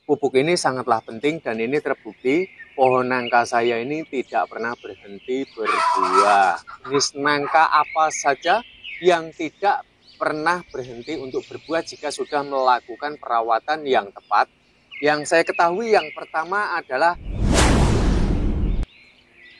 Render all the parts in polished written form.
pupuk ini sangatlah penting dan ini terbukti pohon nangka saya ini tidak pernah berhenti berbuah. Jenis nangka apa saja yang tidak pernah berhenti untuk berbuah jika sudah melakukan perawatan yang tepat. Yang saya ketahui yang pertama adalah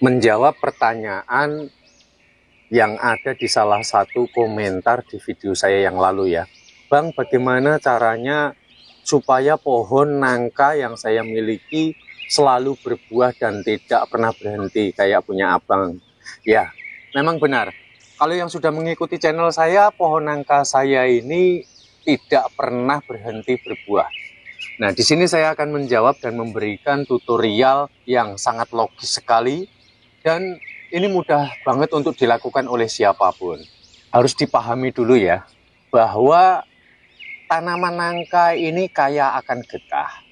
menjawab pertanyaan yang ada di salah satu komentar di video saya yang lalu ya. Bang, bagaimana caranya supaya pohon nangka yang saya miliki selalu berbuah dan tidak pernah berhenti kayak punya abang? Ya, memang benar. Kalau yang sudah mengikuti channel saya, pohon nangka saya ini tidak pernah berhenti berbuah. Nah, di sini saya akan menjawab dan memberikan tutorial yang sangat logis sekali dan ini mudah banget untuk dilakukan oleh siapapun. Harus dipahami dulu ya, bahwa tanaman nangka ini kaya akan getah.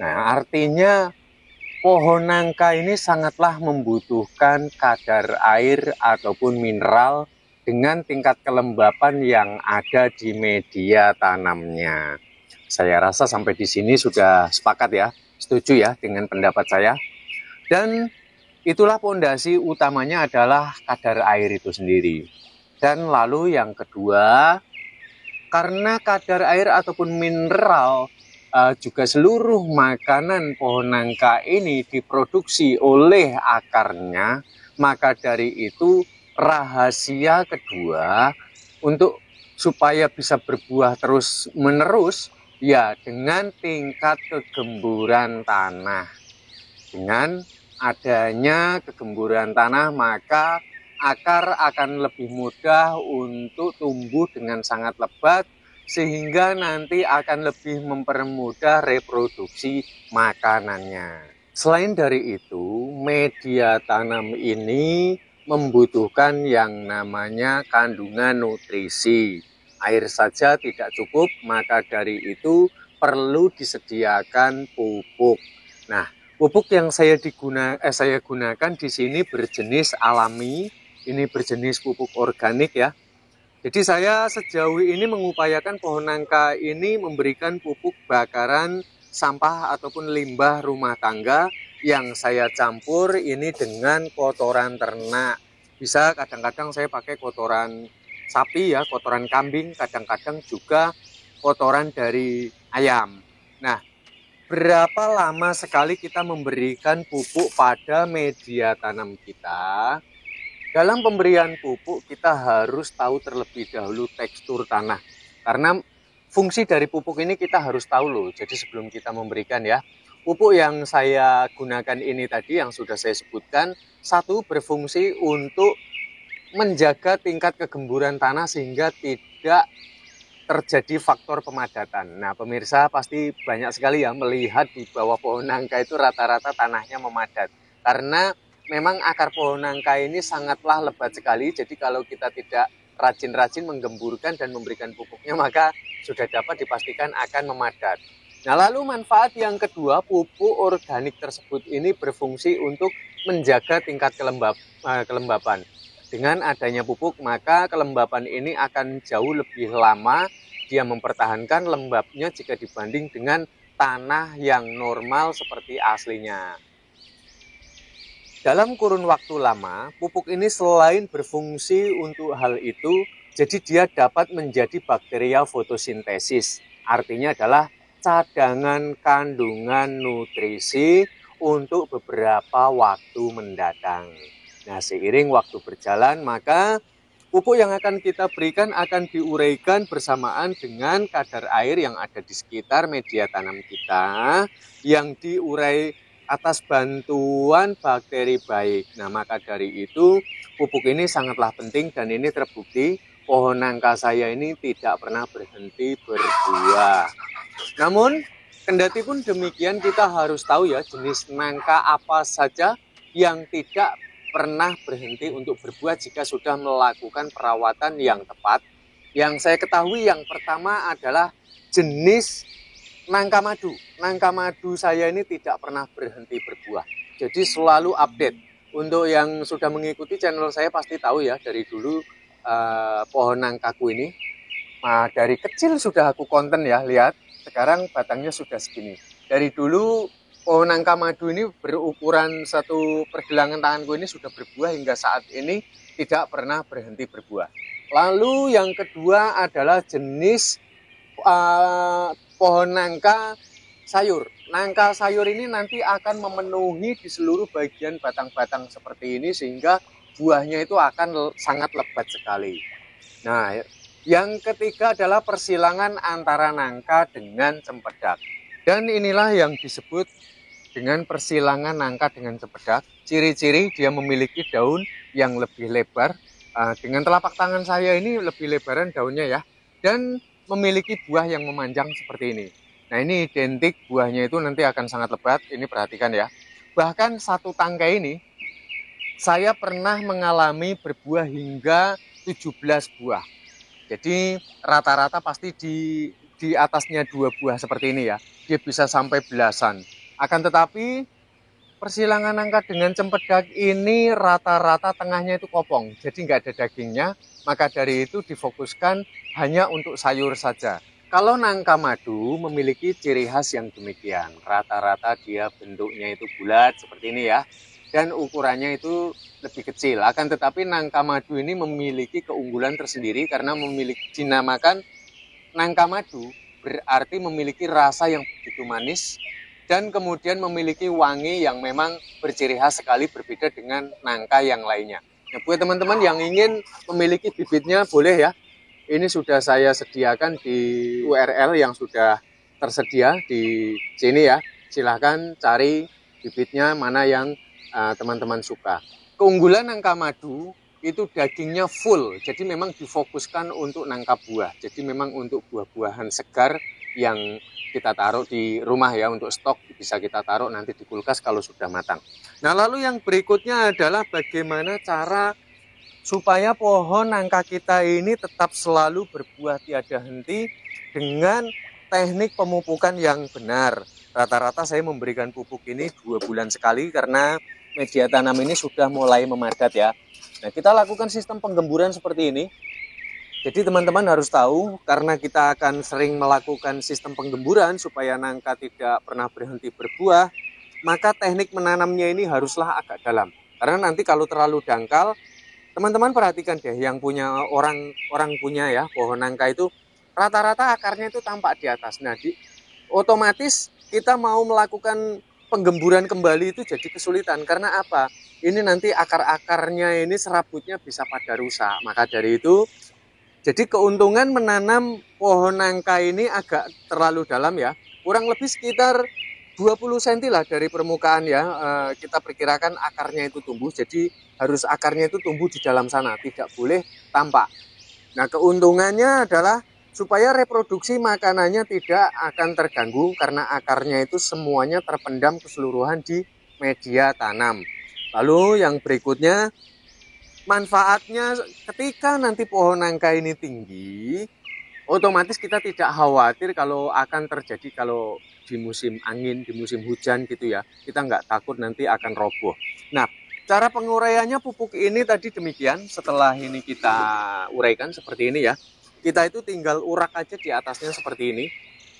Nah, artinya pohon nangka ini sangatlah membutuhkan kadar air ataupun mineral dengan tingkat kelembapan yang ada di media tanamnya. Saya rasa sampai di sini sudah sepakat ya, setuju ya dengan pendapat saya. Dan itulah pondasi utamanya adalah kadar air itu sendiri. Dan lalu yang kedua, karena kadar air ataupun mineral juga seluruh makanan pohon nangka ini diproduksi oleh akarnya, maka dari itu rahasia kedua untuk supaya bisa berbuah terus menerus ya dengan tingkat kegemburan tanah. Dengan adanya kegemburan tanah maka akar akan lebih mudah untuk tumbuh dengan sangat lebat sehingga nanti akan lebih mempermudah reproduksi makanannya. Selain dari itu, media tanam ini membutuhkan yang namanya kandungan nutrisi. Air saja tidak cukup, maka dari itu perlu disediakan pupuk. Nah, pupuk yang saya gunakan di sini berjenis alami, ini berjenis pupuk organik ya. Jadi saya sejauh ini mengupayakan pohon nangka ini memberikan pupuk bakaran sampah ataupun limbah rumah tangga yang saya campur ini dengan kotoran ternak. Bisa kadang-kadang saya pakai kotoran sapi ya, kotoran kambing, kadang-kadang juga kotoran dari ayam. Nah, berapa lama sekali kita memberikan pupuk pada media tanam kita? Dalam pemberian pupuk kita harus tahu terlebih dahulu tekstur tanah. Karena fungsi dari pupuk ini kita harus tahu loh. Jadi sebelum kita memberikan ya, pupuk yang saya gunakan ini tadi yang sudah saya sebutkan, satu berfungsi untuk menjaga tingkat kegemburan tanah sehingga tidak terjadi faktor pemadatan. Nah, pemirsa pasti banyak sekali ya melihat di bawah pohon nangka itu rata-rata tanahnya memadat. Karena memang akar pohon nangka ini sangatlah lebat sekali, jadi kalau kita tidak rajin-rajin menggemburkan dan memberikan pupuknya, maka sudah dapat dipastikan akan memadat. Nah, lalu manfaat yang kedua, pupuk organik tersebut ini berfungsi untuk menjaga tingkat kelembapan. Dengan adanya pupuk, maka kelembapan ini akan jauh lebih lama dia mempertahankan lembabnya jika dibanding dengan tanah yang normal seperti aslinya. Dalam kurun waktu lama, pupuk ini selain berfungsi untuk hal itu, jadi dia dapat menjadi bakteria fotosintesis. Artinya adalah cadangan kandungan nutrisi untuk beberapa waktu mendatang. Nah, seiring waktu berjalan, maka pupuk yang akan kita berikan akan diuraikan bersamaan dengan kadar air yang ada di sekitar media tanam kita, yang diurai atas bantuan bakteri baik. Nah, maka dari itu pupuk ini sangatlah penting dan ini terbukti pohon nangka saya ini tidak pernah berhenti berbuah. Namun, kendati pun demikian kita harus tahu ya jenis nangka apa saja yang tidak pernah berhenti untuk berbuah jika sudah melakukan perawatan yang tepat. Yang saya ketahui yang pertama adalah jenis nangka madu. Nangka madu saya ini tidak pernah berhenti berbuah. Jadi selalu update. Untuk yang sudah mengikuti channel saya pasti tahu ya dari dulu pohon nangkaku ini. Nah, dari kecil sudah aku konten ya, lihat. sekarang batangnya sudah segini. Dari dulu pohon nangka madu ini berukuran satu pergelangan tanganku ini sudah berbuah hingga saat ini tidak pernah berhenti berbuah. Lalu yang kedua adalah jenis pohon nangka sayur. Nangka sayur ini nanti akan memenuhi di seluruh bagian batang-batang seperti ini sehingga buahnya itu akan sangat lebat sekali. Nah, yang ketiga adalah persilangan antara nangka dengan cempedak. Dan inilah yang disebut dengan persilangan nangka dengan cempedak. Ciri-ciri dia memiliki daun yang lebih lebar. Dengan telapak tangan saya ini lebih lebaran daunnya ya. Dan memiliki buah yang memanjang seperti ini. Nah, ini identik buahnya itu nanti akan sangat lebat. Ini perhatikan ya. Bahkan satu tangkai ini saya pernah mengalami berbuah hingga 17 buah. Jadi rata-rata pasti di atasnya 2 buah seperti ini ya. Dia bisa sampai belasan. Akan tetapi persilangan nangka dengan cempedak ini rata-rata tengahnya itu kopong. Jadi nggak ada dagingnya. Maka dari itu difokuskan hanya untuk sayur saja. Kalau nangka madu memiliki ciri khas yang demikian. Rata-rata dia bentuknya itu bulat seperti ini ya. Dan ukurannya itu lebih kecil. Akan tetapi nangka madu ini memiliki keunggulan tersendiri karena dinamakan nangka madu, berarti memiliki rasa yang begitu manis dan kemudian memiliki wangi yang memang berciri khas sekali berbeda dengan nangka yang lainnya. Nah, buat teman-teman yang ingin memiliki bibitnya boleh ya. Ini sudah saya sediakan di URL yang sudah tersedia di sini ya. Silahkan cari bibitnya mana yang teman-teman suka. Keunggulan nangka madu itu dagingnya full, jadi memang difokuskan untuk nangka buah. Jadi memang untuk buah-buahan segar yang kita taruh di rumah ya, untuk stok bisa kita taruh nanti di kulkas kalau sudah matang. Nah, lalu yang berikutnya adalah bagaimana cara supaya pohon nangka kita ini tetap selalu berbuah tiada henti dengan teknik pemupukan yang benar. Rata-rata saya memberikan pupuk ini 2 bulan sekali karena media tanam ini sudah mulai memadat ya. Nah, kita lakukan sistem penggemburan seperti ini. Jadi teman-teman harus tahu karena kita akan sering melakukan sistem penggemburan supaya nangka tidak pernah berhenti berbuah, maka teknik menanamnya ini haruslah agak dalam. Karena nanti kalau terlalu dangkal, teman-teman perhatikan deh yang punya orang punya ya pohon nangka itu rata-rata akarnya itu tampak di atas. Nah, otomatis kita mau melakukan penggemburan kembali itu jadi kesulitan. Karena apa? Ini nanti akar-akarnya ini serabutnya bisa pada rusak. Maka dari itu, jadi keuntungan menanam pohon nangka ini agak terlalu dalam ya. Kurang lebih sekitar 20 cm lah dari permukaan ya. Kita perkirakan akarnya itu tumbuh. Jadi harus akarnya itu tumbuh di dalam sana. Tidak boleh tampak. Nah, keuntungannya adalah supaya reproduksi makanannya tidak akan terganggu karena akarnya itu semuanya terpendam keseluruhan di media tanam. Lalu yang berikutnya, manfaatnya ketika nanti pohon nangka ini tinggi, otomatis kita tidak khawatir kalau akan terjadi kalau di musim angin, di musim hujan gitu ya. Kita nggak takut nanti akan roboh. Nah, cara penguraiannya pupuk ini tadi demikian. Setelah ini kita uraikan seperti ini ya. Kita itu tinggal urak aja di atasnya seperti ini.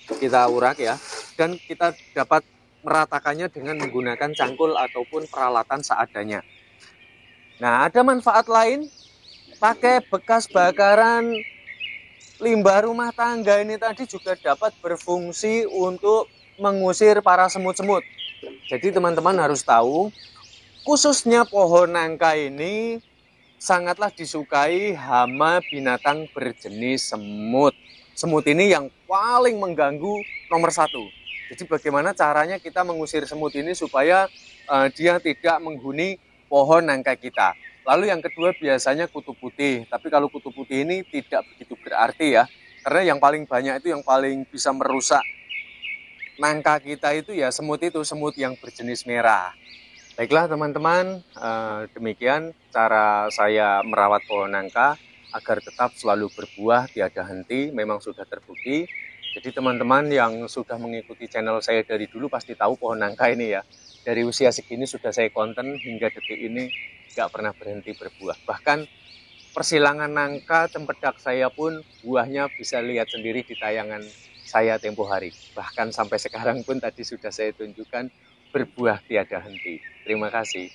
Kita urak ya. Dan kita dapat meratakannya dengan menggunakan cangkul ataupun peralatan seadanya. Nah, ada manfaat lain. Pakai bekas bakaran limbah rumah tangga ini tadi juga dapat berfungsi untuk mengusir para semut-semut. Jadi teman-teman harus tahu, khususnya pohon nangka ini sangatlah disukai hama binatang berjenis semut. Semut ini yang paling mengganggu nomor 1. Jadi bagaimana caranya kita mengusir semut ini supaya dia tidak menghuni pohon nangka kita. Lalu yang kedua biasanya kutu putih. Tapi kalau kutu putih ini tidak begitu berarti ya. Karena yang paling banyak itu yang paling bisa merusak nangka kita itu ya semut itu, semut yang berjenis merah. Baiklah teman-teman, demikian cara saya merawat pohon nangka agar tetap selalu berbuah tiada henti, memang sudah terbukti. Jadi teman-teman yang sudah mengikuti channel saya dari dulu pasti tahu pohon nangka ini ya. Dari usia segini sudah saya konten hingga detik ini nggak pernah berhenti berbuah. Bahkan persilangan nangka cempedak saya pun buahnya bisa lihat sendiri di tayangan saya tempo hari. Bahkan sampai sekarang pun tadi sudah saya tunjukkan berbuah tiada henti. Terima kasih.